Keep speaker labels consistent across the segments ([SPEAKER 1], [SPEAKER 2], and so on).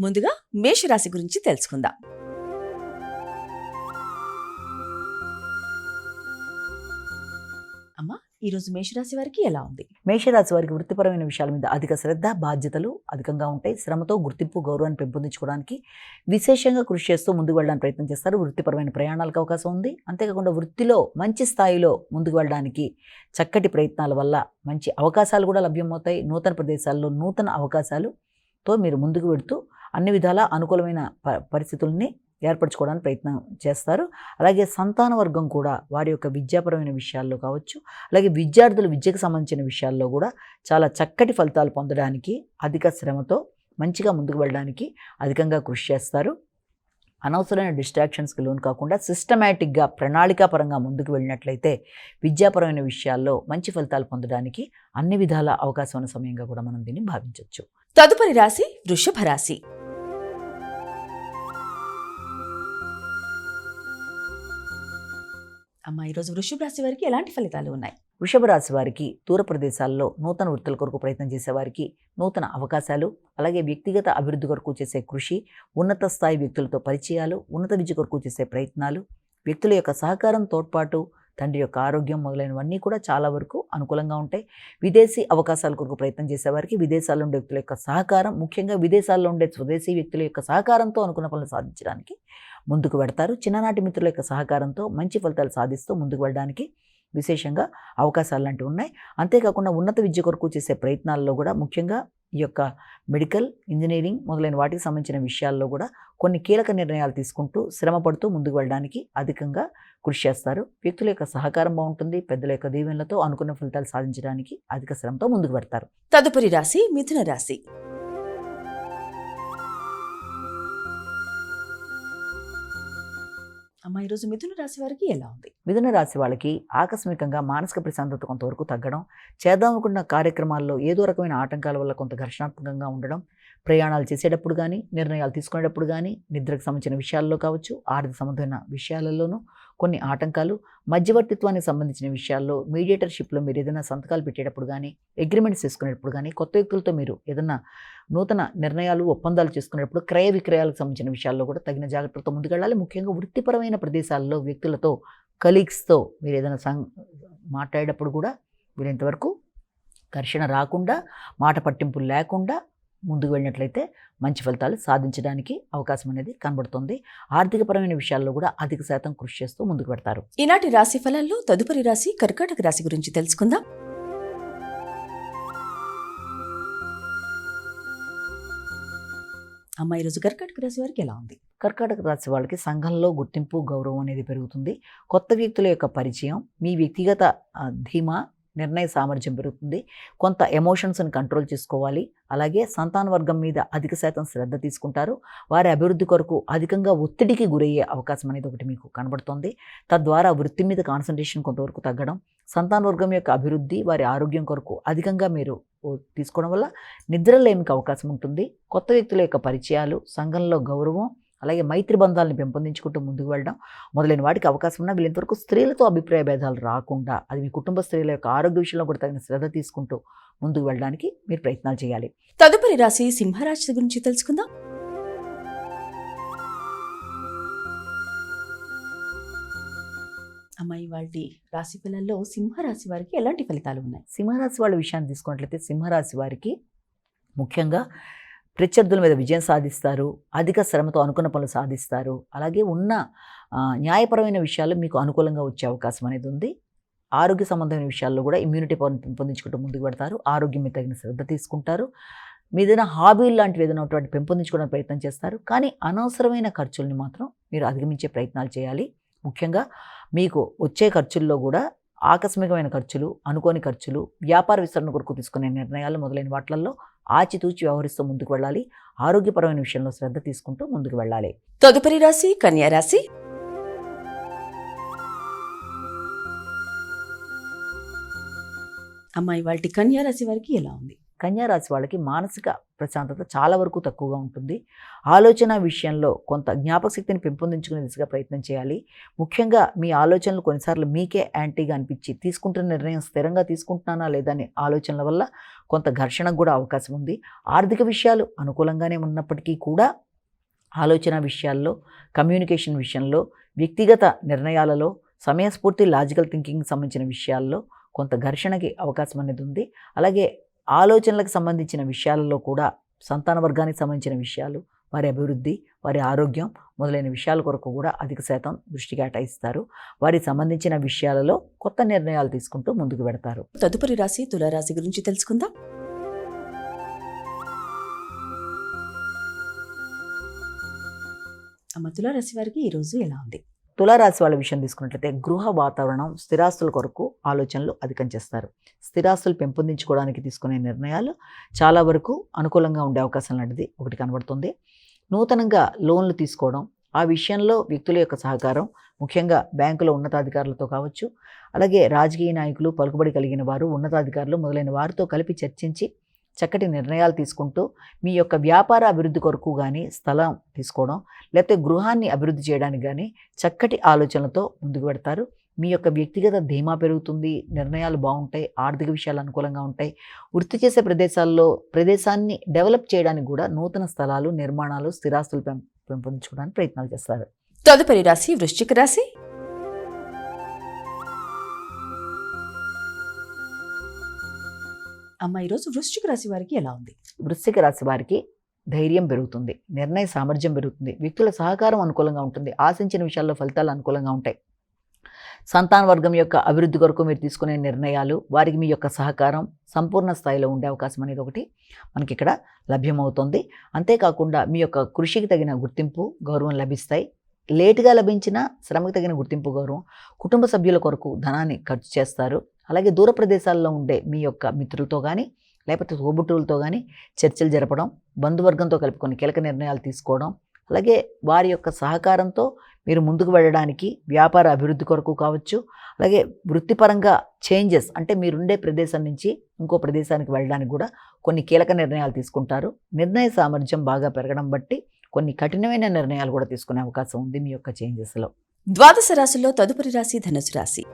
[SPEAKER 1] ముందుగా మేషరాశి గురించి తెలుసుకుందాం. అమ్మా, ఈరోజు మేషరాశి వారికి ఎలా ఉంది?
[SPEAKER 2] మేషరాశి వారికి వృత్తిపరమైన విషయాల మీద అధిక శ్రద్ధ, బాధ్యతలు అధికంగా ఉంటాయి. శ్రమతో గుర్తింపు, గౌరవాన్ని పెంపొందించుకోవడానికి విశేషంగా కృషి చేస్తూ ముందుకు వెళ్ళడానికి ప్రయత్నం చేస్తారు. వృత్తిపరమైన ప్రయాణాలకు అవకాశం ఉంది. అంతేకాకుండా వృత్తిలో మంచి స్థాయిలో ముందుకు వెళ్ళడానికి చక్కటి ప్రయత్నాల వల్ల మంచి అవకాశాలు కూడా లభ్యమవుతాయి. నూతన ప్రదేశాల్లో నూతన అవకాశాలతో మీరు ముందుకు వెళుతూ అన్ని విధాలా అనుకూలమైన పరిస్థితుల్ని ఏర్పరచుకోవడానికి ప్రయత్నం చేస్తారు. అలాగే సంతాన వర్గం కూడా వారి యొక్క విద్యాపరమైన విషయాల్లో కావచ్చు, అలాగే విద్యార్థుల విద్యకు సంబంధించిన విషయాల్లో కూడా చాలా చక్కటి ఫలితాలు పొందడానికి అధిక శ్రమతో మంచిగా ముందుకు వెళ్ళడానికి అధికంగా కృషి చేస్తారు. అనవసరమైన డిస్ట్రాక్షన్స్కి లోన్ కాకుండా సిస్టమేటిక్గా ప్రణాళికాపరంగా ముందుకు వెళ్ళినట్లయితే విద్యాపరమైన విషయాల్లో మంచి ఫలితాలు పొందడానికి అన్ని విధాల అవకాశం ఉన్న సమయంగా కూడా మనం దీన్ని భావించవచ్చు.
[SPEAKER 1] తదుపరి రాశి వృషభ రాశి. అమ్మా, ఈరోజు వృషభ రాశి వారికి ఎలాంటి ఫలితాలు ఉన్నాయి?
[SPEAKER 2] వృషభ రాశి వారికి దూర ప్రదేశాల్లో నూతన వృత్తుల కొరకు ప్రయత్నం చేసేవారికి నూతన అవకాశాలు, అలాగే వ్యక్తిగత అభివృద్ధి కొరకు చేసే కృషి, ఉన్నత స్థాయి వ్యక్తులతో పరిచయాలు, ఉన్నత విద్య కొరకు చేసే ప్రయత్నాలు, వ్యక్తుల యొక్క సహకారం, తోడ్పాటు, తండ్రి యొక్క ఆరోగ్యం మొదలైనవన్నీ కూడా చాలా వరకు అనుకూలంగా ఉంటాయి. విదేశీ అవకాశాల కొరకు ప్రయత్నం చేసేవారికి విదేశాల్లో ఉండే వ్యక్తుల యొక్క సహకారం, ముఖ్యంగా విదేశాల్లో ఉండే స్వదేశీ వ్యక్తుల యొక్క సహకారంతో అనుకున్న పనులు సాధించడానికి ముందుకు వెడతారు. చిన్ననాటి మిత్రుల యొక్క సహకారంతో మంచి ఫలితాలు సాధిస్తూ ముందుకు వెళ్ళడానికి విశేషంగా అవకాశాలు లాంటివి ఉన్నాయి. అంతేకాకుండా ఉన్నత విద్య కొరకు చేసే ప్రయత్నాల్లో కూడా ముఖ్యంగా ఈ యొక్క మెడికల్, ఇంజనీరింగ్ మొదలైన వాటికి సంబంధించిన విషయాల్లో కూడా కొన్ని కీలక నిర్ణయాలు తీసుకుంటూ శ్రమపడుతూ ముందుకు వెళ్ళడానికి అధికంగా కృషి చేస్తారు. వ్యక్తుల యొక్క సహకారం బాగుంటుంది. పెద్దల యొక్క దీవెనలతో అనుకున్న ఫలితాలు సాధించడానికి అధిక శ్రమతో ముందుకు పెడతారు.
[SPEAKER 1] తదుపరి రాశి మిథున రాశి. అమ్మా, ఈరోజు మిథున రాశి వారికి ఎలా ఉంది?
[SPEAKER 2] మిథున రాశి వాళ్ళకి ఆకస్మికంగా మానసిక ప్రశాంతత కొంతవరకు తగ్గడం, చేద్దామనుకున్న కార్యక్రమాల్లో ఏదో రకమైన ఆటంకాల వల్ల కొంత ఘర్షణాత్మకంగా ఉండడం, ప్రయాణాలు చేసేటప్పుడు కానీ, నిర్ణయాలు తీసుకునేటప్పుడు కానీ, నిద్రకు సంబంధించిన విషయాల్లో కావచ్చు, ఆర్థిక సంబంధమైన విషయాలలోనూ కొన్ని ఆటంకాలు, మధ్యవర్తిత్వానికి సంబంధించిన విషయాల్లో మీడియేటర్షిప్లో మీరు ఏదైనా సంతకాలు పెట్టేటప్పుడు కానీ, అగ్రిమెంట్స్ చేసుకునేటప్పుడు కానీ, కొత్త వ్యక్తులతో మీరు ఏదైనా నూతన నిర్ణయాలు, ఒప్పందాలు చేసుకునేటప్పుడు క్రయ విక్రయాలకు సంబంధించిన విషయాల్లో కూడా తగిన జాగ్రత్తలతో ముందుకెళ్ళాలి. ముఖ్యంగా వృత్తిపరమైన ప్రదేశాల్లో వ్యక్తులతో, కలీగ్స్తో మీరు ఏదైనా మాట్లాడేటప్పుడు కూడా వీలైనంతవరకు ఘర్షణ రాకుండా, మాట పట్టింపులు లేకుండా ముందుకు వెళ్ళినట్లయితే మంచి ఫలితాలు సాధించడానికి అవకాశం అనేది కనబడుతుంది. ఆర్థికపరమైన విషయాల్లో కూడా అధిక శాతం కృషి చేస్తూ ముందుకు పెడతారు.
[SPEAKER 1] ఈనాటి రాశి ఫలాల్లో తదుపరి రాశి కర్కాటక రాశి గురించి తెలుసుకుందాం. అమ్మ, ఈరోజు కర్కాటక రాశి వారికి ఎలా ఉంది?
[SPEAKER 2] కర్కాటక రాశి వాళ్ళకి సంఘంలో గుర్తింపు, గౌరవం అనేది పెరుగుతుంది. కొత్త వ్యక్తుల యొక్క పరిచయం, మీ వ్యక్తిగత ధీమా, నిర్ణయ సామర్థ్యం పెరుగుతుంది. కొంత ఎమోషన్స్ని కంట్రోల్ చేసుకోవాలి. అలాగే సంతాన వర్గం మీద అధిక శాతం శ్రద్ధ తీసుకుంటారు. వారి అభివృద్ధి కొరకు అధికంగా ఒత్తిడికి గురయ్యే అవకాశం అనేది ఒకటి మీకు కనబడుతుంది. తద్వారా వృత్తి మీద కాన్సన్ట్రేషన్ కొంతవరకు తగ్గడం, సంతాన వర్గం యొక్క అభివృద్ధి, వారి ఆరోగ్యం కొరకు అధికంగా మీరు తీసుకోవడం వల్ల నిద్రలేమికి అవకాశం ఉంటుంది. కొత్త వ్యక్తుల యొక్క పరిచయాలు, సంఘంలో గౌరవం, అలాగే మైత్రి బంధాలను పెంపొందించుకుంటూ ముందుకు వెళ్ళడం మొదలైన వాటికి అవకాశం ఉన్నా వీళ్ళంతవరకు స్త్రీలతో అభిప్రాయ భేదాలు రాకుండా, అది మీ కుటుంబ స్త్రీల యొక్క ఆరోగ్య విషయంలో కూడా తగిన శ్రద్ధ తీసుకుంటూ ముందుకు వెళ్ళడానికి మీరు ప్రయత్నాలు చేయాలి.
[SPEAKER 1] తదుపరి రాశి సింహరాశి గురించి తెలుసుకుందాం. అమ్మాయి, వాళ్ళ రాశి ఫలాల్లో సింహరాశి వారికి ఎలాంటి ఫలితాలు ఉన్నాయి?
[SPEAKER 2] సింహరాశి వాళ్ళ విషయాన్ని తీసుకున్నట్లయితే సింహరాశి వారికి ముఖ్యంగా ప్రత్యర్థుల మీద విజయం సాధిస్తారు. అధిక శ్రమతో అనుకున్న పనులు సాధిస్తారు. అలాగే ఉన్న న్యాయపరమైన విషయాలు మీకు అనుకూలంగా వచ్చే అవకాశం అనేది ఉంది. ఆరోగ్య సంబంధమైన విషయాల్లో కూడా ఇమ్యూనిటీ పవర్ని పెంపొందించుకుంటూ ముందుకు పెడతారు. ఆరోగ్యం మీద తగిన శ్రద్ధ తీసుకుంటారు. మీదైనా హాబీలు లాంటివి ఏదైనా ఒకటి పెంపొందించుకోవడానికి ప్రయత్నం చేస్తారు. కానీ అనవసరమైన ఖర్చుల్ని మాత్రం మీరు అధిగమించే ప్రయత్నాలు చేయాలి. ముఖ్యంగా మీకు వచ్చే ఖర్చుల్లో కూడా ఆకస్మికమైన ఖర్చులు, అనుకోని ఖర్చులు, వ్యాపార విస్తరణ కొరకు తీసుకునే నిర్ణయాలు మొదలైన వాటిల్లో ఆచితూచి వ్యవహరిస్తూ ముందుకు వెళ్ళాలి. ఆరోగ్యపరమైన విషయంలో శ్రద్ధ తీసుకుంటూ ముందుకు వెళ్ళాలి.
[SPEAKER 1] తదుపరి రాశి కన్యా రాశి. అమ్మాయి, వాళ్ళ కన్యా రాశి వారికి ఎలా ఉంది?
[SPEAKER 2] కన్యా రాశి వాళ్ళకి మానసిక ప్రశాంతత చాలా వరకు తక్కువగా ఉంటుంది. ఆలోచన విషయంలో కొంత జ్ఞాపకశక్తిని పెంపొందించుకునే దిశగా ప్రయత్నం చేయాలి. ముఖ్యంగా మీ ఆలోచనలు కొన్నిసార్లు మీకే యాంటీగా అనిపించి తీసుకుంటున్న నిర్ణయం స్థిరంగా తీసుకుంటున్నానా లేదా అనే ఆలోచనల వల్ల కొంత ఘర్షణకు కూడా అవకాశం ఉంది. ఆర్థిక విషయాలు అనుకూలంగానే ఉన్నప్పటికీ కూడా ఆలోచన విషయాల్లో, కమ్యూనికేషన్ విషయంలో, వ్యక్తిగత నిర్ణయాలలో, సమయస్ఫూర్తి లాజికల్ థింకింగ్కి సంబంధించిన విషయాల్లో కొంత ఘర్షణకి అవకాశం అనేది ఉంది. అలాగే ఆలోచనలకు సంబంధించిన విషయాలలో కూడా సంతాన వర్గానికి సంబంధించిన విషయాలు, వారి అభివృద్ధి, వారి ఆరోగ్యం మొదలైన విషయాల కొరకు కూడా అధిక శాతం దృష్టి కేటాయిస్తారు. వారికి సంబంధించిన విషయాలలో కొత్త నిర్ణయాలు తీసుకుంటూ ముందుకు పెడతారు.
[SPEAKER 1] తదుపరి రాశి తులారాశి గురించి తెలుసుకుందాం. అమ్మ తులారాశి వారికి ఈరోజు ఎలా ఉంది?
[SPEAKER 2] తులారాశి వాళ్ళ విషయం తీసుకున్నట్లయితే గృహ వాతావరణం, స్థిరాస్తుల కొరకు ఆలోచనలు అధికం చేస్తారు. స్థిరాస్తులు పెంపొందించుకోవడానికి తీసుకునే నిర్ణయాలు చాలా వరకు అనుకూలంగా ఉండే అవకాశం లాంటిది ఒకటి కనబడుతుంది. నూతనంగా లోన్లు తీసుకోవడం, ఆ విషయంలో వ్యక్తుల యొక్క సహకారం, ముఖ్యంగా బ్యాంకులో ఉన్నతాధికారులతో కావచ్చు, అలాగే రాజకీయ నాయకులు, పలుకుబడి కలిగిన వారు, ఉన్నతాధికారులు మొదలైన వారితో కలిపి చర్చించి చక్కటి నిర్ణయాలు తీసుకుంటూ మీ యొక్క వ్యాపార అభివృద్ధి కొరకు కానీ స్థలం తీసుకోవడం, లేకపోతే గృహాన్ని అభివృద్ధి చేయడానికి కానీ చక్కటి ఆలోచనలతో ముందుకు పెడతారు. మీ యొక్క వ్యక్తిగత ధీమా పెరుగుతుంది, నిర్ణయాలు బాగుంటాయి, ఆర్థిక విషయాలు అనుకూలంగా ఉంటాయి. వృత్తి చేసే ప్రదేశాన్ని డెవలప్ చేయడానికి కూడా నూతన స్థలాలు, నిర్మాణాలు, స్థిరాస్తులు పెంపొందించుకోవడానికి ప్రయత్నాలు చేస్తారు.
[SPEAKER 1] తదుపరి రాశి వృశ్చిక రాశి. అమ్మ ఈరోజు వృశ్చిక రాశి వారికి ఎలా ఉంది?
[SPEAKER 2] వృశ్చిక రాశి వారికి ధైర్యం పెరుగుతుంది, నిర్ణయ సామర్థ్యం పెరుగుతుంది, వ్యక్తుల సహకారం అనుకూలంగా ఉంటుంది, ఆశించిన విషయాల్లో ఫలితాలు అనుకూలంగా ఉంటాయి. సంతాన వర్గం యొక్క అభివృద్ధి కొరకు మీరు తీసుకునే నిర్ణయాలు, వారికి మీ యొక్క సహకారం సంపూర్ణ స్థాయిలో ఉండే అవకాశం అనేది ఒకటి మనకి ఇక్కడ లభ్యమవుతుంది. అంతేకాకుండా మీ యొక్క కృషికి తగిన గుర్తింపు, గౌరవం లభిస్తాయి. లేటుగా లభించిన శ్రమకు తగిన గుర్తింపు, గౌరవం. కుటుంబ సభ్యుల కొరకు ధనాన్ని ఖర్చు చేస్తారు. అలాగే దూర ప్రదేశాల్లో ఉండే మీ యొక్క మిత్రులతో కానీ లేకపోతే తోబుట్టువులతో కానీ చర్చలు జరపడం, బంధువర్గంతో కలిపి కొన్ని కీలక నిర్ణయాలు తీసుకోవడం, అలాగే వారి యొక్క సహకారంతో మీరు ముందుకు వెళ్ళడానికి వ్యాపార అభివృద్ధి కొరకు కావచ్చు, అలాగే వృత్తిపరంగా చేంజెస్ అంటే మీరుండే ప్రదేశం నుంచి ఇంకో ప్రదేశానికి వెళ్ళడానికి కూడా కొన్ని కీలక నిర్ణయాలు తీసుకుంటారు. నిర్ణయ సామర్థ్యం బాగా పెరగడం బట్టి కొన్ని కఠినమైన నిర్ణయాలు కూడా తీసుకునే అవకాశం ఉంది మీ యొక్క చేంజెస్లో.
[SPEAKER 1] ద్వాదశ రాశిలో తదుపరి రాశి ధనుసు రాశి.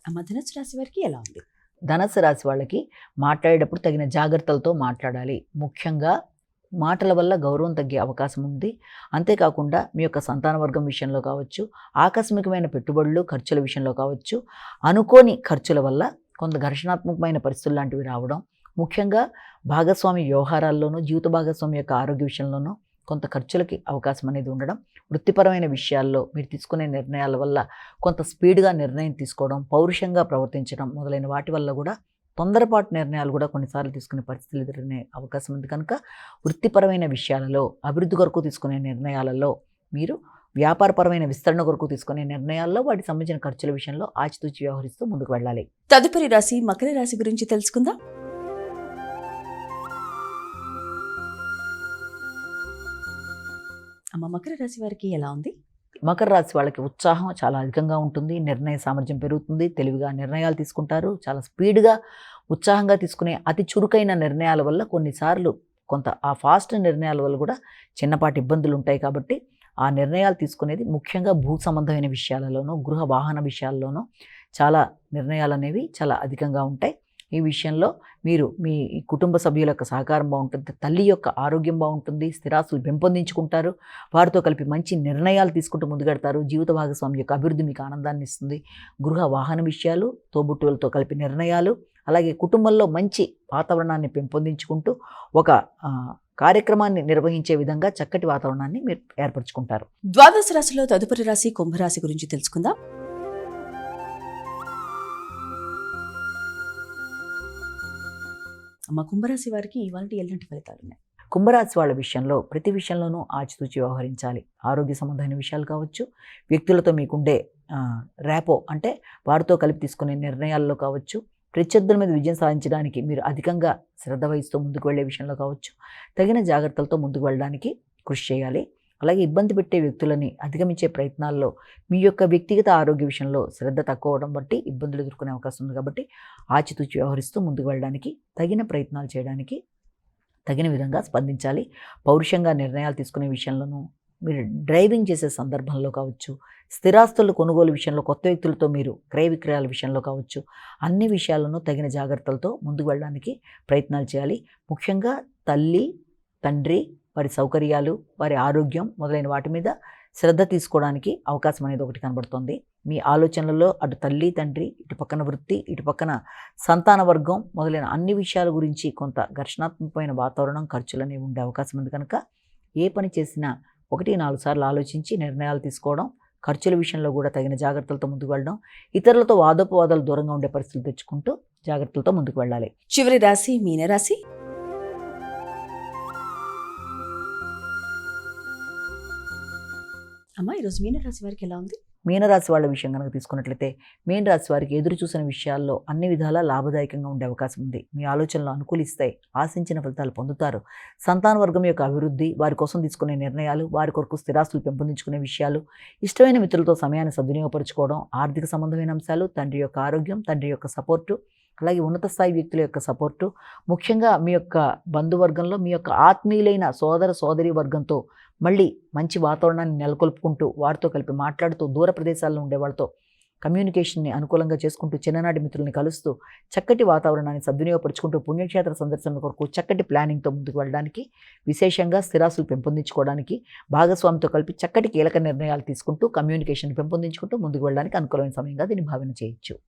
[SPEAKER 1] అమ్మ ధనుసు రాశి వారికి ఎలా ఉంది?
[SPEAKER 2] ధనుసు రాశి వాళ్ళకి మాట్లాడేటప్పుడు తగిన జాగ్రత్తలతో మాట్లాడాలి. ముఖ్యంగా మాటల వల్ల గౌరవం తగ్గే అవకాశం ఉంది. అంతేకాకుండా మీ యొక్క సంతాన వర్గం విషయంలో కావచ్చు, ఆకస్మికమైన పెట్టుబడులు, ఖర్చుల విషయంలో కావచ్చు, అనుకోని ఖర్చుల వల్ల కొంత ఘర్షణాత్మకమైన పరిస్థితులు లాంటివి రావడం, ముఖ్యంగా భాగస్వామి వ్యవహారాల్లోనూ, జీవిత భాగస్వామి యొక్క ఆరోగ్య విషయంలోనూ కొంత ఖర్చులకి అవకాశం అనేది ఉండడం, వృత్తిపరమైన విషయాల్లో మీరు తీసుకునే నిర్ణయాల వల్ల కొంత స్పీడ్గా నిర్ణయం తీసుకోవడం, పౌరుషంగా ప్రవర్తించడం మొదలైన వాటి వల్ల కూడా తొందరపాటు నిర్ణయాలు కూడా కొన్నిసార్లు తీసుకునే పరిస్థితులు ఎదురనే అవకాశం ఉంది. కనుక వృత్తిపరమైన విషయాలలో, అభివృద్ధి కొరకు తీసుకునే నిర్ణయాలలో, మీరు వ్యాపారపరమైన విస్తరణ కొరకు తీసుకునే నిర్ణయాల్లో వాటికి సంబంధించిన ఖర్చుల విషయంలో ఆచితూచి వ్యవహరిస్తూ ముందుకు వెళ్ళాలి.
[SPEAKER 1] తదుపరి రాశి మకర రాశి గురించి తెలుసుకుందాం. అమ్మ మకర రాశి వారికి ఎలా ఉంది?
[SPEAKER 2] మకర రాశి వాళ్ళకి ఉత్సాహం చాలా అధికంగా ఉంటుంది, నిర్ణయ సామర్థ్యం పెరుగుతుంది, తెలివిగా నిర్ణయాలు తీసుకుంటారు. చాలా స్పీడ్గా ఉత్సాహంగా తీసుకునే అతి చురుకైన నిర్ణయాల వల్ల కొన్నిసార్లు కొంత ఆ ఫాస్ట్ నిర్ణయాల వల్ల కూడా చిన్నపాటి ఇబ్బందులు ఉంటాయి. కాబట్టి ఆ నిర్ణయాలు తీసుకునేది ముఖ్యంగా భూ సంబంధమైన విషయాలలోనూ, గృహ వాహన విషయాల్లోనూ చాలా నిర్ణయాలు అనేవి చాలా అధికంగా ఉంటాయి. ఈ విషయంలో మీరు మీ కుటుంబ సభ్యుల యొక్క సహకారం బాగుంటుంది, తల్లి యొక్క ఆరోగ్యం బాగుంటుంది, స్థిరాస్తులు పెంపొందించుకుంటారు, వారితో కలిపి మంచి నిర్ణయాలు తీసుకుంటూ ముందుకెడతారు. జీవిత భాగస్వామి యొక్క అభివృద్ధి మీకు ఆనందాన్ని ఇస్తుంది. గృహ వాహన విషయాలు, తోబుట్టువులతో కలిపి నిర్ణయాలు, అలాగే కుటుంబంలో మంచి వాతావరణాన్ని పెంపొందించుకుంటూ ఒక కార్యక్రమాన్ని నిర్వహించే విధంగా చక్కటి వాతావరణాన్ని మీరు ఏర్పరచుకుంటారు.
[SPEAKER 1] ద్వాదశ రాశిలో తదుపరి రాశి కుంభరాశి గురించి తెలుసుకుందాం. అమ్మ కుంభరాశి వారికి ఇవాళ ఎలాంటి ఫలితాలు ఉన్నాయి?
[SPEAKER 2] కుంభరాశి వాళ్ళ విషయంలో ప్రతి విషయంలోనూ ఆచితూచి వ్యవహరించాలి. ఆరోగ్య సంబంధమైన విషయాలు కావచ్చు, వ్యక్తులతో మీకుండే ర్యాపో అంటే వారితో కలిపి తీసుకునే నిర్ణయాల్లో కావచ్చు, ప్రత్యర్థుల మీద విజయం సాధించడానికి మీరు అధికంగా శ్రద్ధ వహిస్తూ ముందుకు వెళ్ళే విషయంలో కావచ్చు, తగిన జాగ్రత్తలతో ముందుకు వెళ్ళడానికి కృషి చేయాలి. అలాగే ఇబ్బంది పెట్టే వ్యక్తులని అధిగమించే ప్రయత్నాల్లో మీ యొక్క వ్యక్తిగత ఆరోగ్య విషయంలో శ్రద్ధ తక్కువ అవడం బట్టి ఇబ్బందులు ఎదుర్కొనే అవకాశం ఉంది. కాబట్టి ఆచితూచి వ్యవహరిస్తూ ముందుకు వెళ్ళడానికి, తగిన ప్రయత్నాలు చేయడానికి తగిన విధంగా స్పందించాలి. పౌరుషంగా నిర్ణయాలు తీసుకునే విషయంలోనూ, మీరు డ్రైవింగ్ చేసే సందర్భంలో కావచ్చు, స్థిరాస్తులు కొనుగోలు విషయంలో, కొత్త వ్యక్తులతో మీరు క్రయ విక్రయాల విషయంలో కావచ్చు, అన్ని విషయాలను తగిన జాగ్రత్తలతో ముందుకు వెళ్ళడానికి ప్రయత్నాలు చేయాలి. ముఖ్యంగా తల్లి, తండ్రి, వారి సౌకర్యాలు, వారి ఆరోగ్యం మొదలైన వాటి మీద శ్రద్ధ తీసుకోవడానికి అవకాశం అనేది ఒకటి కనబడుతుంది. మీ ఆలోచనలలో అటు తల్లి, తండ్రి, ఇటు పక్కన వృత్తి, ఇటు పక్కన సంతాన వర్గం మొదలైన అన్ని విషయాల గురించి కొంత ఘర్షణాత్మకమైన వాతావరణం, ఖర్చులు అనేవి ఉండే అవకాశం ఉంది. కనుక ఏ పని చేసినా 1-4 సార్లు ఆలోచించి నిర్ణయాలు తీసుకోవడం, ఖర్చుల విషయంలో కూడా తగిన జాగ్రత్తలతో ముందుకు వెళ్ళడం, ఇతరులతో వాదోపవాదాలు దూరంగా ఉండే పరిస్థితులు తెచ్చుకుంటూ జాగ్రత్తలతో ముందుకు వెళ్ళాలి.
[SPEAKER 1] చివరి రాశి మీనరాశి. అమ్మా, ఈరోజు మీనరాశి వారికి ఎలా ఉంది?
[SPEAKER 2] మీనరాశి వాళ్ళ విషయం కనుక తీసుకున్నట్లయితే, మీన రాశి వారికి ఎదురు చూసిన విషయాల్లో అన్ని విధాలా లాభదాయకంగా ఉండే అవకాశం ఉంది. మీ ఆలోచనలు అనుకూలిస్తాయి, ఆశించిన ఫలితాలు పొందుతారు. సంతాన వర్గం యొక్క అభివృద్ధి, వారి కోసం తీసుకునే నిర్ణయాలు, వారి కొరకు స్థిరాస్తులు పెంపొందించుకునే విషయాలు, ఇష్టమైన మిత్రులతో సమయాన్ని సద్వినియోగపరచుకోవడం, ఆర్థిక సంబంధమైన అంశాలు, తండ్రి యొక్క ఆరోగ్యం, తండ్రి యొక్క సపోర్టు, అలాగే ఉన్నత స్థాయి వ్యక్తుల యొక్క సపోర్టు, ముఖ్యంగా మీ యొక్క బంధువర్గంలో మీ యొక్క ఆత్మీయులైన సోదర సోదరి వర్గంతో మళ్ళీ మంచి వాతావరణాన్ని నెలకొల్పుకుంటూ, వారితో కలిపి మాట్లాడుతూ, దూర ప్రదేశాల్లో ఉండే వాళ్ళతో కమ్యూనికేషన్ని అనుకూలంగా చేసుకుంటూ, చిన్ననాటి మిత్రుల్ని కలుస్తూ, చక్కటి వాతావరణాన్ని సద్వినియోగపరుచుకుంటూ, పుణ్యక్షేత్ర సందర్శన కొరకు చక్కటి ప్లానింగ్తో ముందుకు వెళ్ళడానికి, విశేషంగా స్థిరాస్తులు పెంపొందించుకోవడానికి, భాగస్వామితో కలిపి చక్కటి కీలక నిర్ణయాలు తీసుకుంటూ, కమ్యూనికేషన్ పెంపొందించుకుంటూ ముందుకు వెళ్ళడానికి అనుకూలమైన సమయంగా దీన్ని భావన చేయొచ్చు.